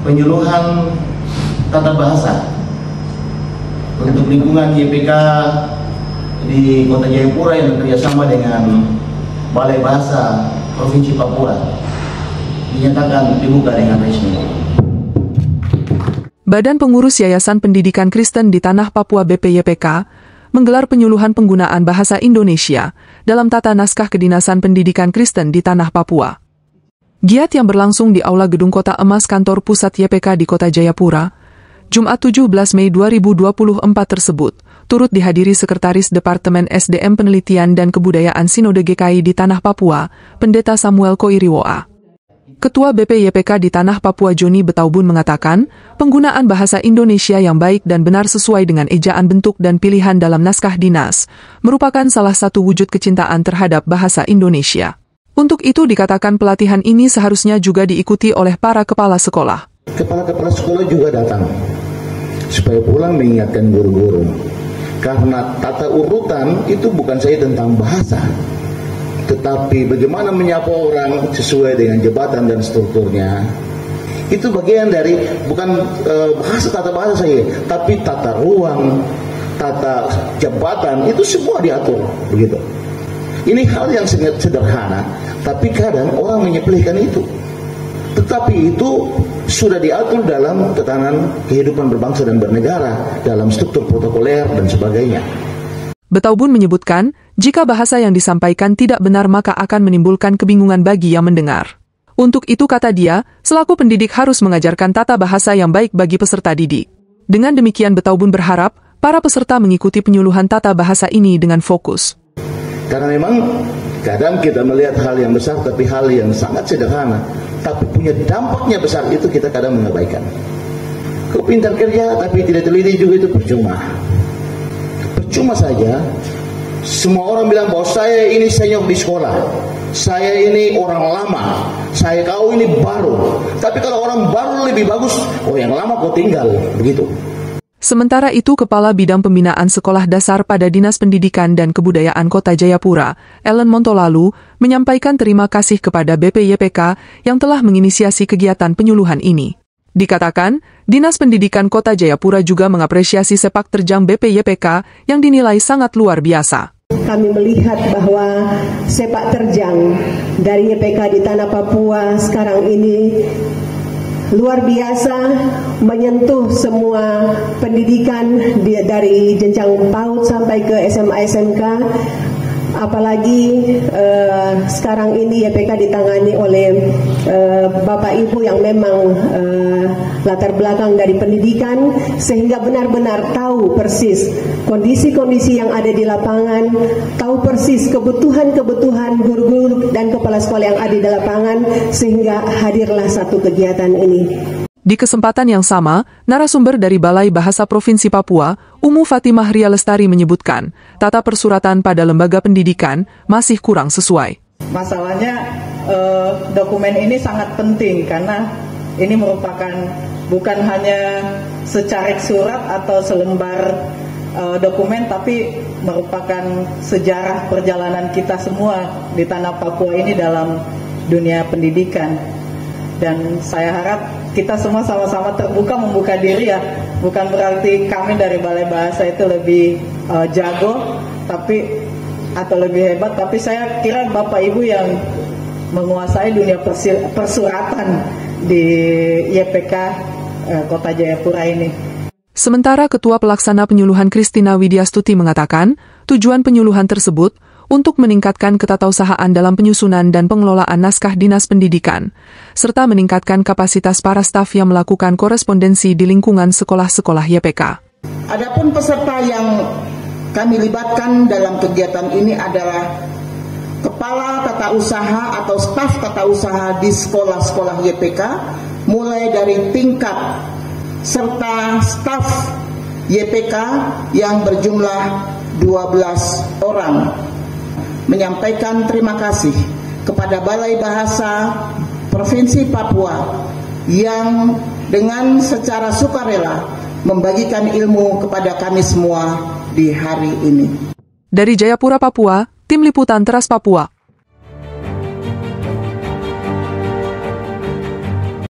penyuluhan tata bahasa untuk lingkungan YPK di Kota Jayapura yang bekerjasama dengan Balai Bahasa Provinsi Papua dinyatakan dibuka dengan resmi. Badan Pengurus Yayasan Pendidikan Kristen di Tanah Papua BPYPK menggelar penyuluhan penggunaan bahasa Indonesia dalam tata naskah Kedinasan Pendidikan Kristen di Tanah Papua. Giat yang berlangsung di Aula Gedung Kota Emas Kantor Pusat YPK di Kota Jayapura, Jumat 17 Mei 2024 tersebut, turut dihadiri Sekretaris Departemen SDM Penelitian dan Kebudayaan Sinode GKI di Tanah Papua, Pendeta Samuel Koiriwoa. Ketua BPYPK di Tanah Papua Joni Betaubun mengatakan, penggunaan bahasa Indonesia yang baik dan benar sesuai dengan ejaan bentuk dan pilihan dalam naskah dinas, merupakan salah satu wujud kecintaan terhadap bahasa Indonesia. Untuk itu dikatakan pelatihan ini seharusnya juga diikuti oleh para kepala sekolah. Kepala-kepala sekolah juga datang, supaya pulang mengingatkan guru-guru. Karena tata urutan itu bukan saja tentang bahasa, tetapi bagaimana menyapa orang sesuai dengan jabatan dan strukturnya. Itu bagian dari bukan tata bahasa saja, tapi tata ruang, tata jabatan, itu semua diatur begitu. Ini hal yang sangat sederhana, tapi kadang orang menyepelekan itu. Tetapi itu sudah diatur dalam tatanan kehidupan berbangsa dan bernegara, dalam struktur protokoler dan sebagainya. Betaubun menyebutkan, jika bahasa yang disampaikan tidak benar maka akan menimbulkan kebingungan bagi yang mendengar. Untuk itu kata dia, selaku pendidik harus mengajarkan tata bahasa yang baik bagi peserta didik. Dengan demikian Betaubun berharap, para peserta mengikuti penyuluhan tata bahasa ini dengan fokus. Karena memang kadang kita melihat hal yang besar tapi hal yang sangat sederhana, tapi punya dampaknya besar, itu kita kadang mengabaikan. Kau pintar kerja tapi tidak teliti juga, itu percuma. Percuma saja. Semua orang bilang bahwa saya ini senior di sekolah, saya ini orang lama, kau ini baru. Tapi kalau orang baru lebih bagus, oh yang lama kau tinggal, begitu. Sementara itu Kepala Bidang Pembinaan Sekolah Dasar pada Dinas Pendidikan dan Kebudayaan Kota Jayapura, Ellen Montolalu, menyampaikan terima kasih kepada BPYPK yang telah menginisiasi kegiatan penyuluhan ini. Dikatakan, Dinas Pendidikan Kota Jayapura juga mengapresiasi sepak terjang BPYPK yang dinilai sangat luar biasa. Kami melihat bahwa sepak terjang dari YPK di Tanah Papua sekarang ini luar biasa, menyentuh semua pendidikan dari jenjang PAUD sampai ke SMA SMK. Apalagi sekarang ini YPK ditangani oleh Bapak Ibu yang memang latar belakang dari pendidikan, sehingga benar-benar tahu persis kondisi-kondisi yang ada di lapangan, tahu persis kebutuhan-kebutuhan guru-guru dan kepala sekolah yang ada di lapangan, sehingga hadirlah satu kegiatan ini. Di kesempatan yang sama, narasumber dari Balai Bahasa Provinsi Papua, Umu Fatimah Ria Lestari menyebutkan, tata persuratan pada lembaga pendidikan masih kurang sesuai. Masalahnya dokumen ini sangat penting karena ini merupakan bukan hanya secarik surat atau selembar dokumen, tapi merupakan sejarah perjalanan kita semua di Tanah Papua ini dalam dunia pendidikan. Dan saya harap kita semua sama-sama terbuka membuka diri ya. Bukan berarti kami dari Balai Bahasa itu lebih jago atau lebih hebat, tapi saya kira Bapak Ibu yang menguasai dunia persuratan di YPK Kota Jayapura ini. Sementara Ketua Pelaksana Penyuluhan Kristina Widyastuti mengatakan, tujuan penyuluhan tersebut untuk meningkatkan ketatausahaan dalam penyusunan dan pengelolaan naskah dinas pendidikan, serta meningkatkan kapasitas para staf yang melakukan korespondensi di lingkungan sekolah-sekolah YPK. Adapun peserta yang kami libatkan dalam kegiatan ini adalah kepala tata usaha atau staf tata usaha di sekolah-sekolah YPK, mulai dari tingkat serta staf YPK yang berjumlah 12 orang. Menyampaikan terima kasih kepada Balai Bahasa Provinsi Papua yang dengan secara sukarela membagikan ilmu kepada kami semua di hari ini. Dari Jayapura, Papua, Tim Liputan Teras Papua.